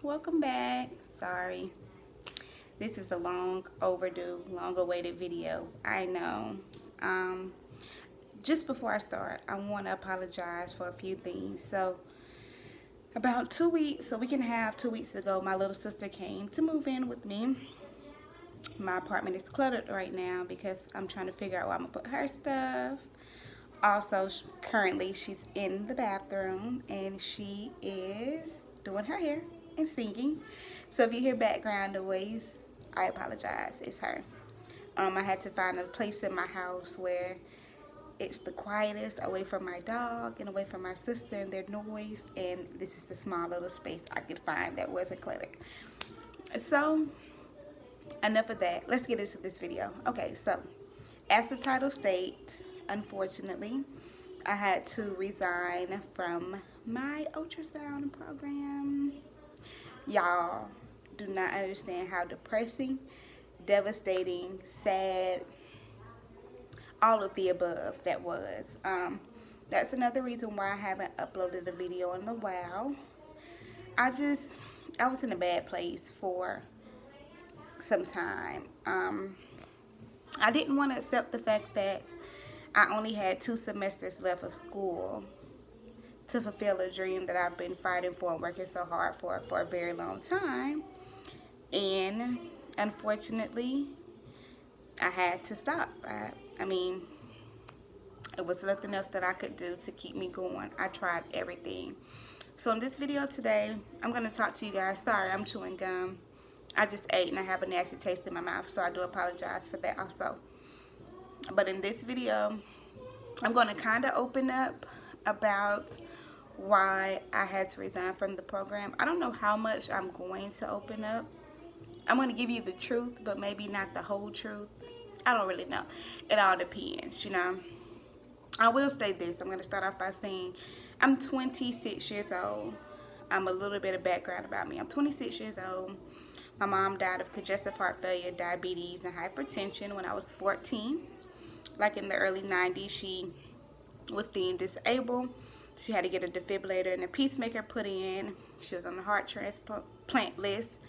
welcome back. Sorry, this is a long overdue, long awaited video. I know. Um, just before I start, I want to apologize for a few things. So, about 2 weeks, a week and a half, 2 weeks ago, my little sister came to move in with me. My apartment is cluttered right now because I'm trying to figure out where I'm going to put her stuff. Also, currently, she's in the bathroom and she is doing her hair and singing. So if you hear background noise, I apologize. It's her. I had to find a place in my house where it's the quietest, away from my dog and away from my sister and their noise. And this is the small little space I could find that wasn't cluttered. So enough of that. Let's get into this video. Okay, so as the title states, unfortunately, I had to resign from my ultrasound program. Y'all do not understand how depressing, devastating, sad, all of the above that was. That's another reason why I haven't uploaded a video in a while. I was in a bad place for some time. I didn't want to accept the fact that I only had 2 semesters left of school to fulfill a dream that I've been fighting for and working so hard for a very long time. And unfortunately, I had to stop. I mean, it was nothing else that I could do to keep me going. I tried everything. So in this video today, I'm going to talk to you guys. Sorry, I'm chewing gum. I just ate and I have a nasty taste in my mouth, so I do apologize for that also. But in this video, I'm going to kind of open up about why I had to resign from the program. I don't know how much I'm going to open up. I'm going to give you the truth, but maybe not the whole truth. I don't really know. It all depends, you know. I will say this. I'm going to start off by saying I'm 26 years old. A little bit of background about me. I'm 26 years old. My mom died of congestive heart failure, diabetes, and hypertension when I was 14. Like in the early 90s, she was deemed disabled. She had to get a defibrillator and a pacemaker put in. She was on the heart transplant list.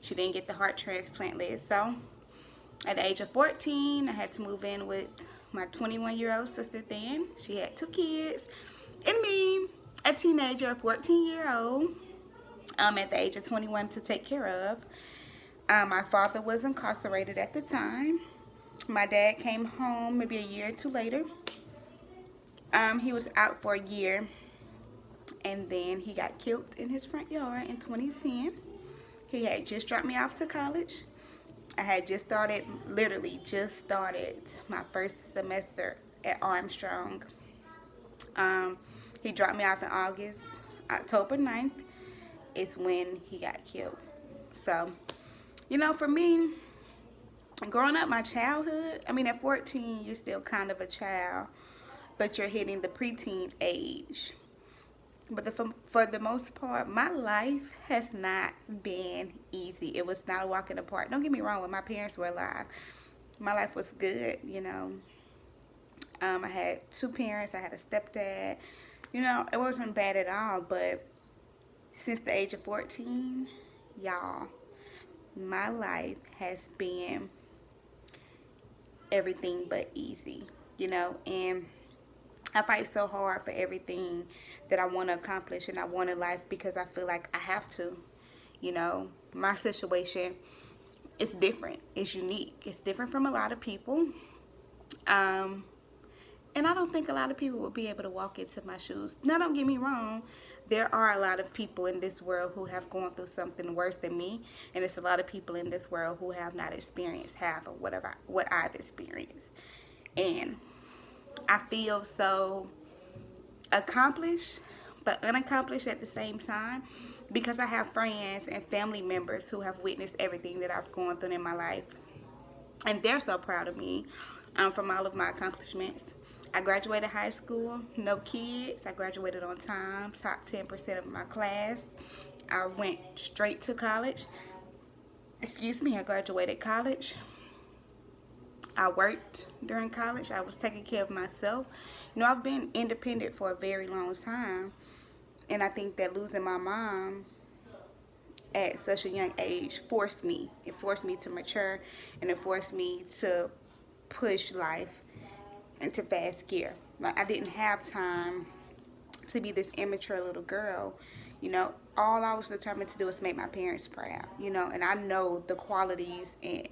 She didn't get the heart transplant list. So at the age of 14, I had to move in with my 21-year-old sister then. She had 2 kids. And me, a teenager, a 14-year-old, at the age of 21 to take care of. My father was incarcerated at the time. My dad came home maybe a year or 2 later. He was out for a year, and then he got killed in his front yard in 2010. He had just dropped me off to college. I had just started, literally just started my first semester at Armstrong. He dropped me off in August. October 9th is when he got killed. So, you know, for me, growing up, my childhood, I mean, at 14, you're still kind of a child, but you're hitting the preteen age. But for the most part, my life has not been easy. It was not a walk in the park. Don't get me wrong, when my parents were alive, my life was good, you know. I had 2 parents. I had a stepdad. You know, it wasn't bad at all, but since the age of 14, y'all, my life has been everything but easy, you know, and I fight so hard for everything that I want to accomplish and I want in life because I feel like I have to, you know. My situation is different. It's unique. It's different from a lot of people. And I don't think a lot of people would be able to walk into my shoes. Now, don't get me wrong. There are a lot of people in this world who have gone through something worse than me. And it's a lot of people in this world who have not experienced half of what I've experienced. And I feel so accomplished, but unaccomplished at the same time because I have friends and family members who have witnessed everything that I've gone through in my life. And they're so proud of me from all of my accomplishments. I graduated high school, no kids. I graduated on time, top 10% of my class. I went straight to college. I graduated college. I worked during college. I was taking care of myself. You know, I've been independent for a very long time. And I think that losing my mom at such a young age forced me. It forced me to mature, and it forced me to push life into fast gear. Like, I didn't have time to be this immature little girl. You know, all I was determined to do was make my parents proud, you know, and I know the qualities and,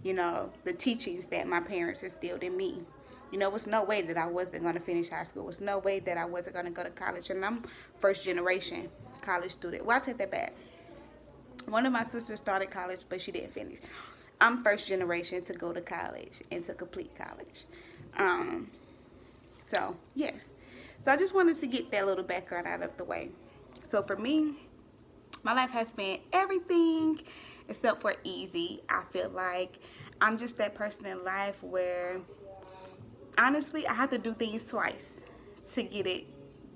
you know, the teachings that my parents instilled in me. You know, it was no way that I wasn't going to finish high school. It was no way that I wasn't going to go to college. And I'm first generation college student. Well, I take that back. One of my sisters started college, but she didn't finish. I'm first generation to go to college and to complete college. Um, so, yes. So I just wanted to get that little background out of the way. So for me, my life has been everything except for easy. I feel like I'm just that person in life where, honestly, I have to do things twice to get it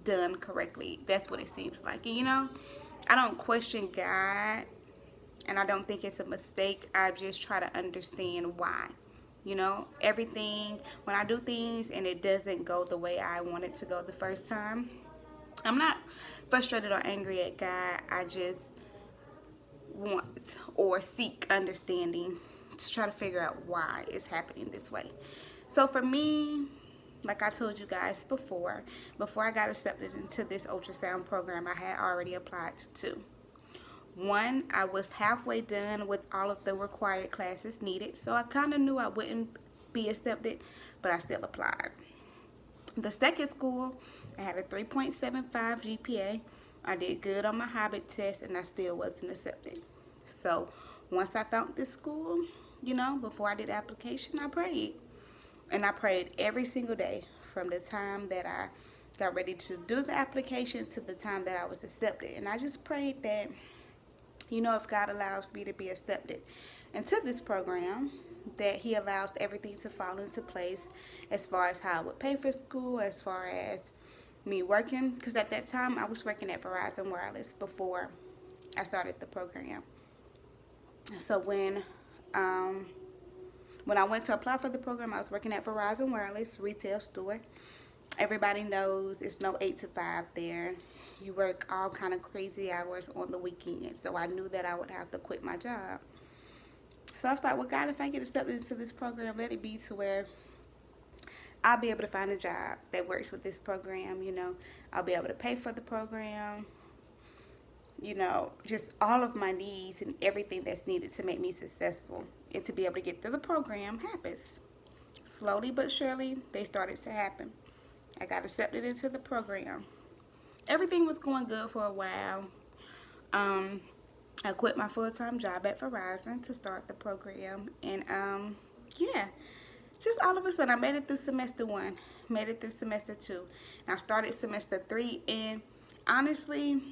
done correctly. That's what it seems like. And, you know, I don't question God, and I don't think it's a mistake. I just try to understand why. You know, everything, when I do things and it doesn't go the way I want it to go the first time, I'm not frustrated or angry at God. I just want or seek understanding to try to figure out why it's happening this way. So for me, like I told you guys before I got accepted into this ultrasound program, I had already applied to two. One, I was halfway done with all of the required classes needed, so I kind of knew I wouldn't be accepted, but I still applied. The second school, I had a 3.75 GPA. I did good on my habit test, and I still wasn't accepted. So once I found this school, you know, before I did the application, I prayed. And I prayed every single day from the time that I got ready to do the application to the time that I was accepted. And I just prayed that, you know, if God allows me to be accepted into this program, that He allows everything to fall into place as far as how I would pay for school, as far as me working. Because at that time, I was working at Verizon Wireless before I started the program. So when I went to apply for the program, I was working at Verizon Wireless retail store. Everybody knows it's no 8 to 5 there. You work all kind of crazy hours on the weekend. So I knew that I would have to quit my job. So I was like, well, God, if I get accepted into this program, let it be to where I'll be able to find a job that works with this program. You know, I'll be able to pay for the program. You know, just all of my needs and everything that's needed to make me successful and to be able to get through the program happens. Slowly but surely, they started to happen. I got accepted into the program. Everything was going good for a while. I quit my full-time job at Verizon to start the program. And, yeah, just all of a sudden, I made it through semester 1, made it through semester 2. And I started semester 3, and honestly,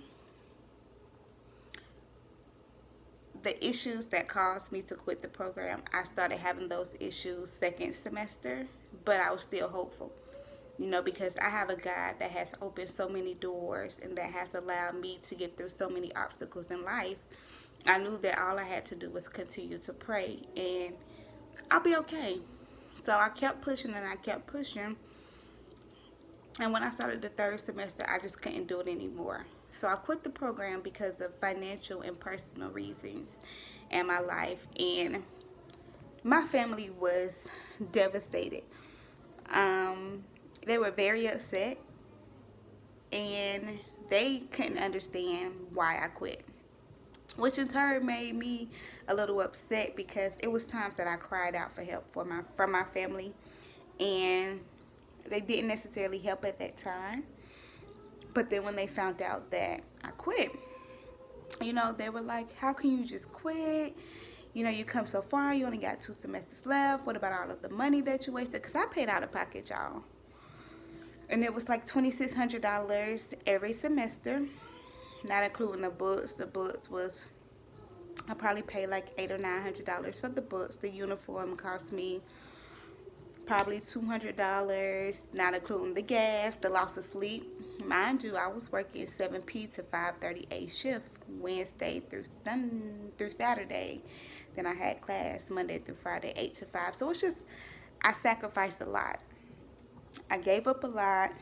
the issues that caused me to quit the program, I started having those issues second semester, but I was still hopeful. You know, because I have a God that has opened so many doors and that has allowed me to get through so many obstacles in life. I knew that all I had to do was continue to pray and I'll be okay. So I kept pushing and I kept pushing. And when I started the third semester, I just couldn't do it anymore. So I quit the program because of financial and personal reasons in my life. And my family was devastated. They were very upset, and they couldn't understand why I quit, which in turn made me a little upset because it was times that I cried out for help from my family, and they didn't necessarily help at that time. But then when they found out that I quit, you know, they were like, how can you just quit? You know, you come so far, you only got 2 semesters left. What about all of the money that you wasted? Because I paid out of pocket, y'all. And it was like $2,600 every semester, not including the books. The books was, I probably paid like $800 or $900 for the books. The uniform cost me probably $200, not including the gas, the loss of sleep. Mind you, I was working 7 p to 5:30 a shift, Wednesday through Saturday. Then I had class Monday through Friday, 8 to 5. So it's just, I sacrificed a lot. I gave up a lot.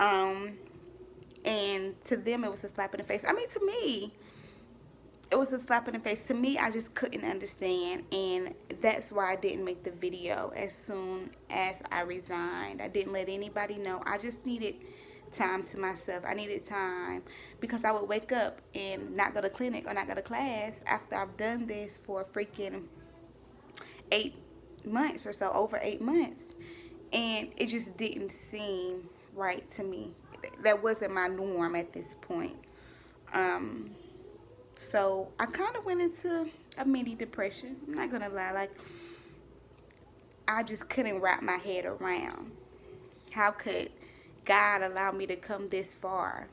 And to them, it was a slap in the face. I mean, to me, it was a slap in the face. To me, I just couldn't understand, and that's why I didn't make the video as soon as I resigned. I didn't let anybody know. I just needed time to myself. I needed time because I would wake up and not go to clinic or not go to class after I've done this for freaking 8 months or so, over 8 months, and it just didn't seem right to me. That wasn't my norm at this point. So I kind of went into a mini depression. I'm not gonna lie, like I just couldn't wrap my head around how could God allow me to come this far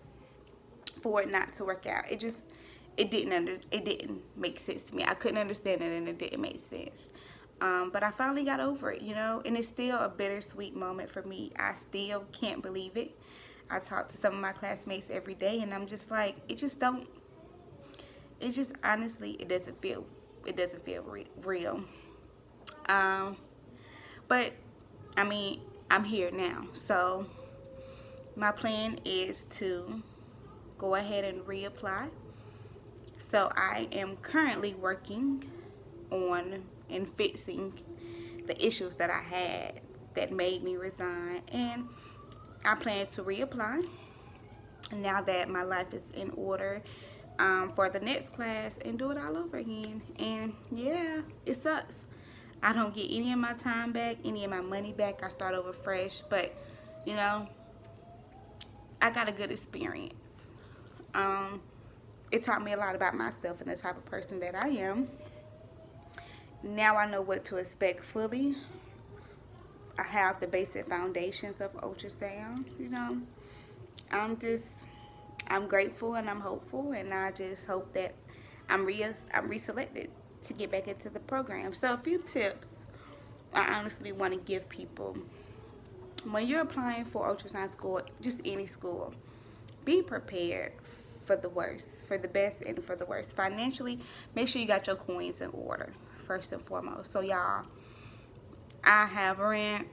for it not to work out. It didn't make sense to me. I couldn't understand it, and it didn't make sense. But I finally got over it, and it's still a bittersweet moment for me. I still can't believe it. I talk to some of my classmates every day, and I'm just like, honestly, it doesn't feel real. But I mean, I'm here now, so my plan is to go ahead and reapply. So I am currently working on and fixing the issues that I had that made me resign, and I plan to reapply now that my life is in order for the next class and do it all over again. And yeah, it sucks. I don't get any of my time back, any of my money back. I start over fresh, but I got a good experience. It taught me a lot about myself and the type of person that I am. Now I know what to expect fully. I have the basic foundations of ultrasound. I'm grateful and I'm hopeful, and I just hope that I'm reselected to get back into the program. So a few tips I honestly want to give people. When you're applying for ultrasound school, just any school, be prepared for the worst, for the best and for the worst. Financially, make sure you got your coins in order, first and foremost. So y'all, I have rent,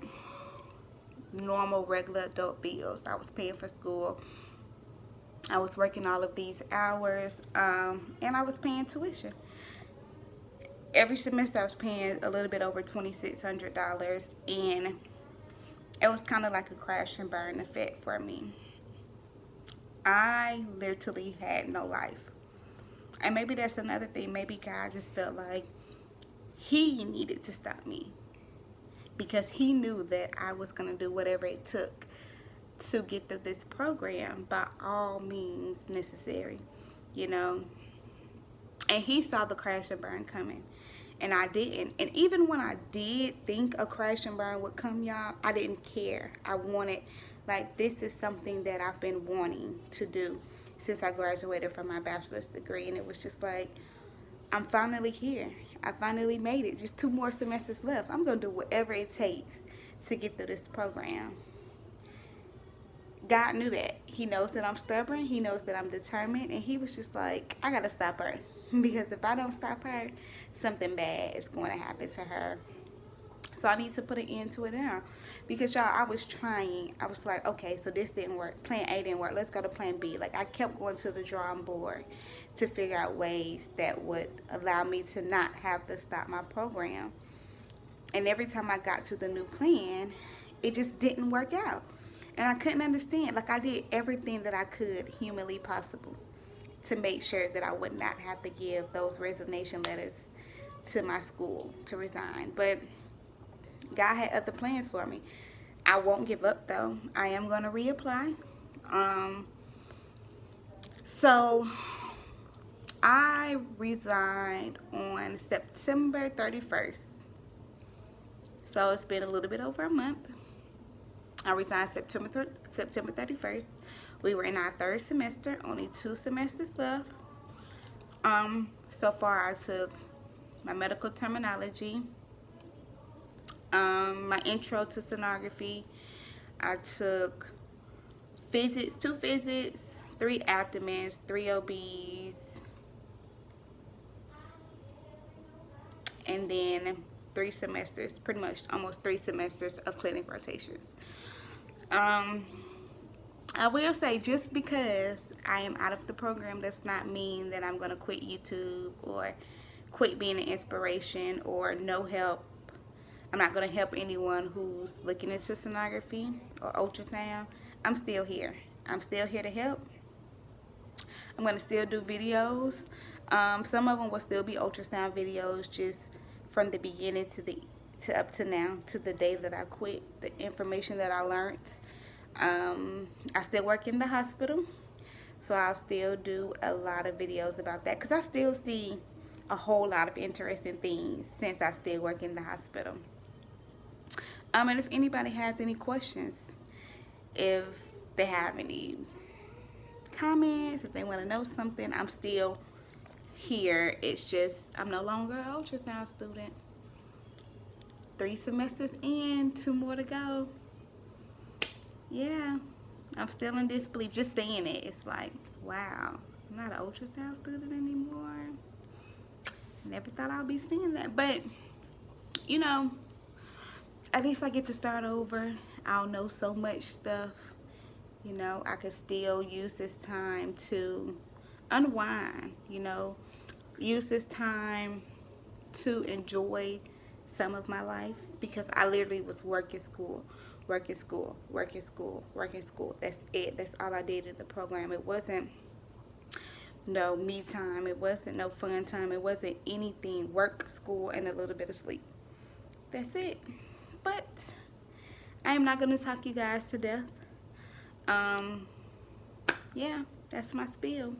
normal regular adult bills. I was paying for school. I was working all of these hours, and I was paying tuition. Every semester I was paying a little bit over $2,600, and it was kind of like a crash and burn effect for me. I literally had no life. And maybe that's another thing. Maybe God just felt like he needed to stop me, because he knew that I was going to do whatever it took to get through this program by all means necessary, And he saw the crash and burn coming, and I didn't. And even when I did think a crash and burn would come, y'all, I didn't care. I wanted, this is something that I've been wanting to do since I graduated from my bachelor's degree, and it was just like, I'm finally here. I finally made it. Just 2 more semesters left. I'm going to do whatever it takes to get through this program. God knew that. He knows that I'm stubborn. He knows that I'm determined. And he was just like, I got to stop her. Because if I don't stop her, something bad is going to happen to her. So I need to put an end to it now. Because, y'all, I was trying. I was like, okay, so this didn't work. Plan A didn't work. Let's go to plan B. I kept going to the drawing board to figure out ways that would allow me to not have to stop my program. And every time I got to the new plan, it just didn't work out. And I couldn't understand. I did everything that I could humanly possible to make sure that I would not have to give those resignation letters to my school to resign. But God had other plans for me. I won't give up, though. I am going to reapply. So I resigned on September 31st. So it's been a little bit over a month. I resigned September 31st. We were in our 3rd semester, only 2 semesters left. So far I took my medical terminology, my intro to sonography. I took physics, 2 physics, 3 abdomens, 3 OBs, and then 3 semesters, pretty much almost 3 semesters of clinic rotations. I will say, just because I am out of the program does not mean that I'm going to quit YouTube or quit being an inspiration or no help. I'm not going to help anyone who's looking into sonography or ultrasound. I'm still here. I'm still here to help. I'm going to still do videos. Some of them will still be ultrasound videos, just from the beginning to up to now, to the day that I quit, the information that I learned. I still work in the hospital, so I'll still do a lot of videos about that because I still see a whole lot of interesting things since I still work in the hospital. And if anybody has any questions, if they have any comments, if they want to know something, I'm still here. It's just I'm no longer an ultrasound student. 3 semesters in, 2 more to go. Yeah, I'm still in disbelief. Just saying it, it's like, wow, I'm not an ultrasound student anymore. Never thought I'd be saying that, but you know, at least I get to start over. I don't know so much stuff. You know, I could still use this time to unwind, you know, use this time to enjoy some of my life, because I literally was working school. That's it. That's all I did in the program. It wasn't no me time. It wasn't no fun time. It wasn't anything. Work, school, and a little bit of sleep. That's it. But I am not going to talk you guys to death. Yeah, that's my spiel.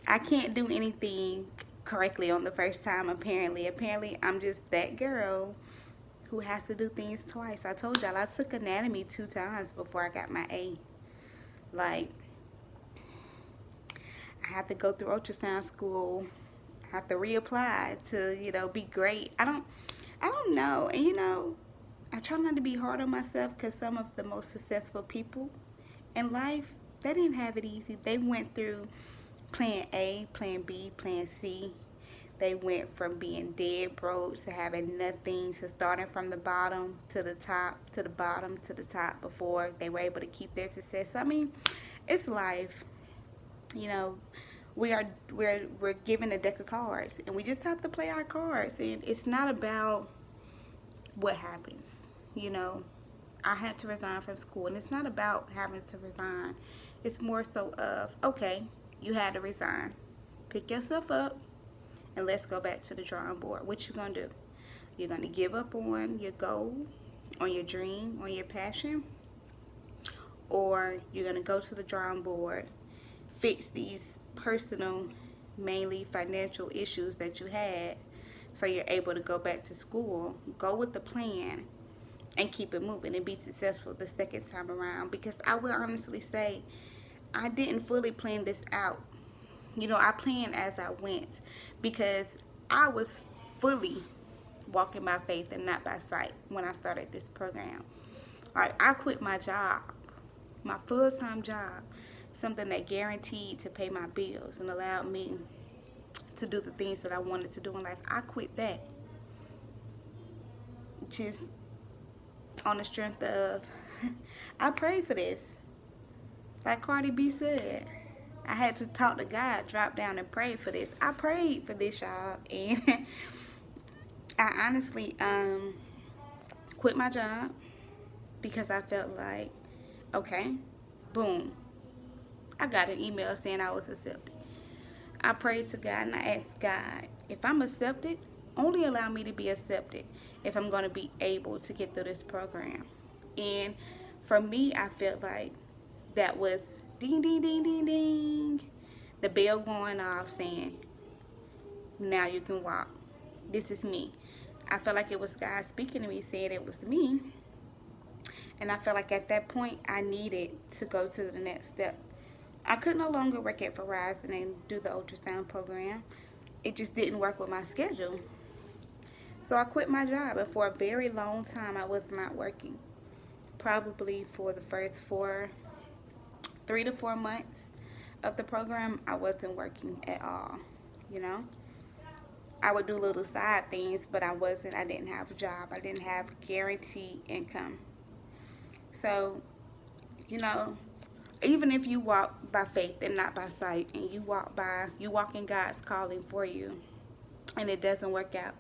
I can't do anything correctly on the first time, apparently. I'm just that girl who has to do things twice. I told y'all I took anatomy 2 times before I got my A. Like, I have to go through ultrasound school. I have to reapply to, you know, be great. I don't know. And, you know, I try not to be hard on myself, because some of the most successful people in life, they didn't have it easy. They went through plan A, plan B, plan C. They went from being dead broke to having nothing, to starting from the bottom to the top, to the bottom to the top before they were able to keep their success. I mean, it's life. You know, we're given a deck of cards, and we just have to play our cards. And it's not about what happens. You know, I had to resign from school, and it's not about having to resign. It's more so of, okay, you had to resign. Pick yourself up, and let's go back to the drawing board. What you gonna do? You're gonna give up on your goal, on your dream, on your passion, or you're gonna go to the drawing board, fix these personal, mainly financial issues that you had, so you're able to go back to school, go with the plan, and keep it moving and be successful the second time around. Because I will honestly say, I didn't fully plan this out. You know, I planned as I went, because I was fully walking by faith and not by sight when I started this program. Like, I quit my job, my full-time job, something that guaranteed to pay my bills and allowed me to do the things that I wanted to do in life. I quit that just on the strength of I prayed for this. Like Cardi B said, I had to talk to God, drop down and pray for this. I prayed for this, y'all, and I honestly quit my job because I felt like, okay, boom, I got an email saying I was accepted. I prayed to God and I asked God, if I'm accepted, only allow me to be accepted if I'm going to be able to get through this program. And for me, I felt like that was ding, ding, ding, ding, ding, the bell going off saying, now you can walk. This is me. I felt like it was God speaking to me, saying it was me. And I felt like at that point, I needed to go to the next step. I could no longer work at Verizon and do the ultrasound program. It just didn't work with my schedule. So I quit my job, and for a very long time, I was not working. Probably for the first 3 to 4 months of the program, I wasn't working at all, you know. I would do little side things, but I didn't have a job. I didn't have guaranteed income. So, you know, even if you walk by faith and not by sight, and you walk in God's calling for you, and it doesn't work out,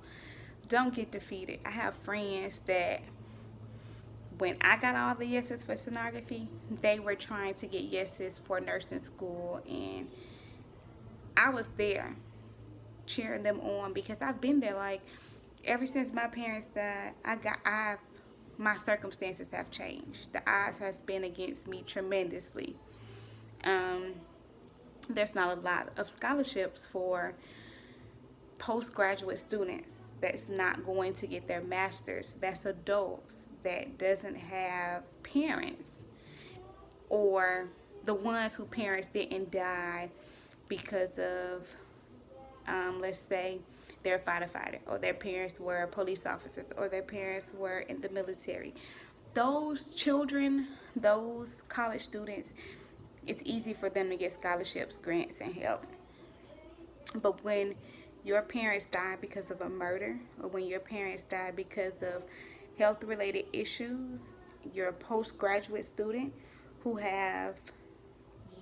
don't get defeated. I have friends that when I got all the yeses for sonography, they were trying to get yeses for nursing school, and I was there cheering them on because I've been there. Like, ever since my parents died, my circumstances have changed. The odds has been against me tremendously. Um, there's not a lot of scholarships for postgraduate students that's not going to get their master's, that's adults, that doesn't have parents, or the ones whose parents didn't die because of, let's say, they're a firefighter, or their parents were police officers, or their parents were in the military. Those children, those college students, it's easy for them to get scholarships, grants, and help. But when your parents die because of a murder, or when your parents die because of health related issues, you're a postgraduate student who have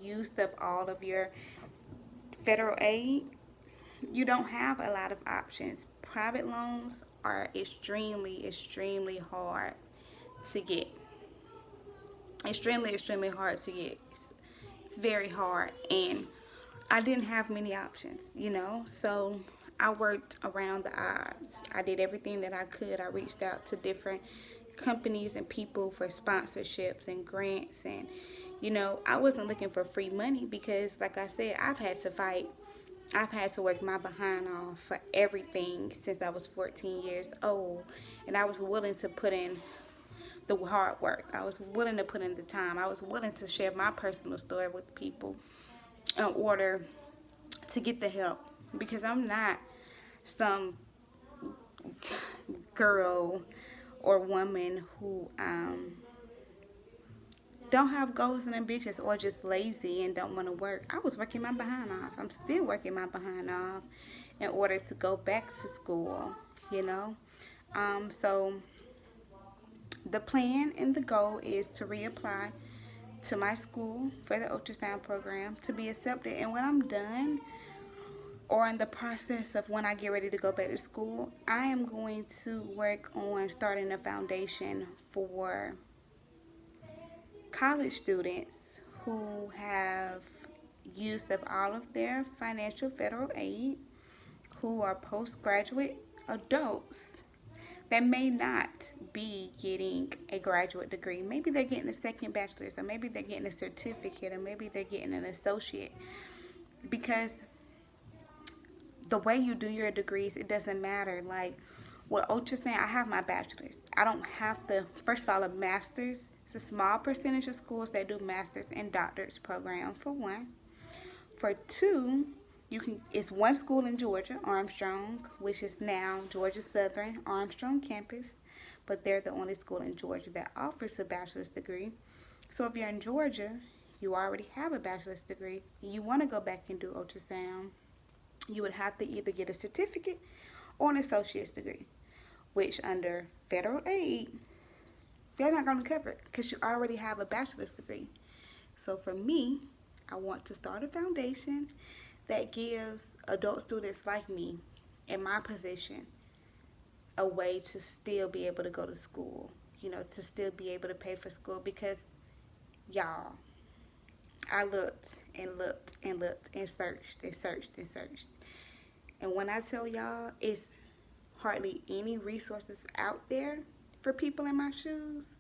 used up all of your federal aid, you don't have a lot of options. Private loans are extremely hard to get. Extremely hard to get. It's very hard, and I didn't have many options, so I worked around the odds. I did everything that I could. I reached out to different companies and people for sponsorships and grants, and I wasn't looking for free money because, like I said, I've had to fight. I've had to work my behind off for everything since I was 14 years old, and I was willing to put in the hard work. I was willing to put in the time. I was willing to share my personal story with people in order to get the help, because I'm not some girl or woman who don't have goals and ambitions, or just lazy and don't want to work. I was working my behind off. I'm still working my behind off in order to go back to school, So the plan and the goal is to reapply to my school for the ultrasound program, to be accepted. And when I'm done, or in the process of when I get ready to go back to school, I am going to work on starting a foundation for college students who have used up all of their financial federal aid, who are postgraduate adults that may not be getting a graduate degree. Maybe they're getting a second bachelor's, or maybe they're getting a certificate, or maybe they're getting an associate. Because the way you do your degrees, it doesn't matter. Like with ultrasound, I have my bachelor's. I don't have the, first of all, a master's. It's a small percentage of schools that do master's and doctorate program, for one. For two, it's one school in Georgia, Armstrong, which is now Georgia Southern Armstrong campus, but they're the only school in Georgia that offers a bachelor's degree. So if you're in Georgia, you already have a bachelor's degree, and you want to go back and do ultrasound, you would have to either get a certificate or an associate's degree, which under federal aid, they're not going to cover it because you already have a bachelor's degree. So for me, I want to start a foundation that gives adult students like me in my position a way to still be able to go to school, to still be able to pay for school. Because, y'all, I looked and looked and looked and searched and searched and searched. And when I tell y'all, it's hardly any resources out there for people in my shoes.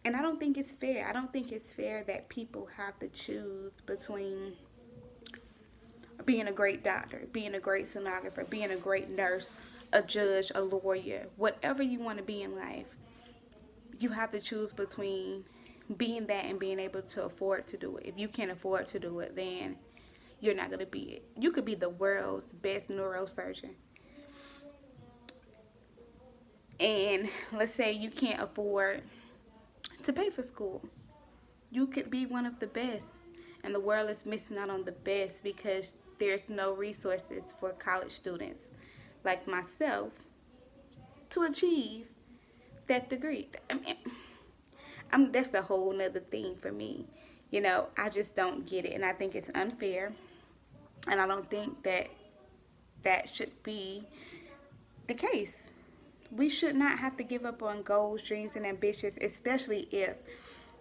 And I don't think it's fair. I don't think it's fair that people have to choose between being a great doctor, being a great sonographer, being a great nurse, a judge, a lawyer, whatever you want to be in life. You have to choose between being that and being able to afford to do it. If you can't afford to do it, then you're not going to be it. You could be the world's best neurosurgeon, and let's say you can't afford to pay for school. You could be one of the best, and the world is missing out on the best because there's no resources for college students like myself to achieve that degree. That's a whole nother thing for me. You know, I just don't get it, and I think it's unfair, and I don't think that that should be the case. We should not have to give up on goals, dreams, and ambitions, especially if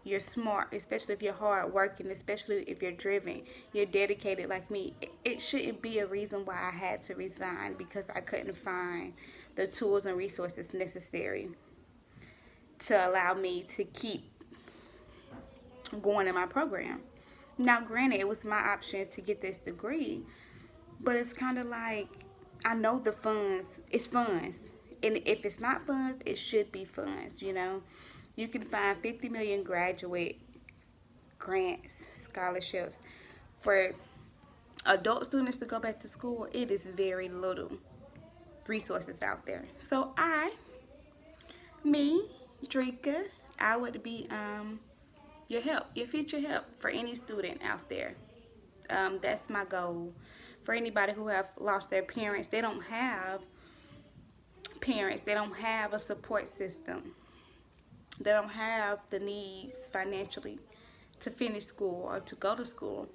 you're smart, especially if you're hard working, especially if you're driven, you're dedicated like me. It shouldn't be a reason why I had to resign because I couldn't find the tools and resources necessary to allow me to keep going in my program. Now, granted, it was my option to get this degree, but it's kind of like I know the funds, it's funds. And if it's not funds, it should be funds, you know. You can find 50 million graduate grants, scholarships for adult students to go back to school. It is very little resources out there. So me, Drika, I would be your help, your future help for any student out there. That's my goal. For anybody who have lost their parents, they don't have parents, they don't have a support system, they don't have the needs financially to finish school or to go to school.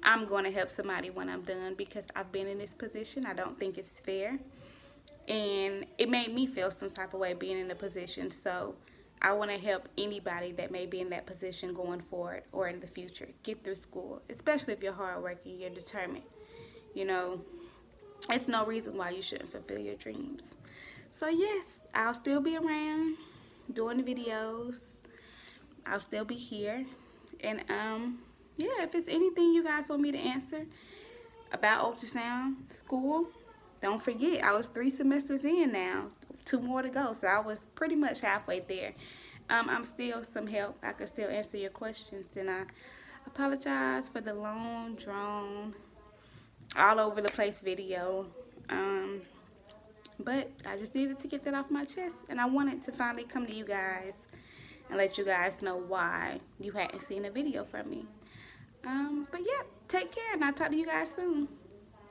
I'm going to help somebody when I'm done because I've been in this position. I don't think it's fair, and it made me feel some type of way being in the position. So I want to help anybody that may be in that position going forward or in the future get through school, especially if you're hardworking, you're determined. You know, it's no reason why you shouldn't fulfill your dreams. So yes, I'll still be around doing the videos. I'll still be here. And yeah, if it's anything you guys want me to answer about ultrasound school, don't forget, I was 3 semesters in now, 2 more to go, so I was pretty much halfway there. I'm still some help. I can still answer your questions, and I apologize for the long, drawn, all over the place video. But I just needed to get that off my chest, and I wanted to finally come to you guys and let you guys know why you hadn't seen a video from me. But yeah, take care, and I'll talk to you guys soon.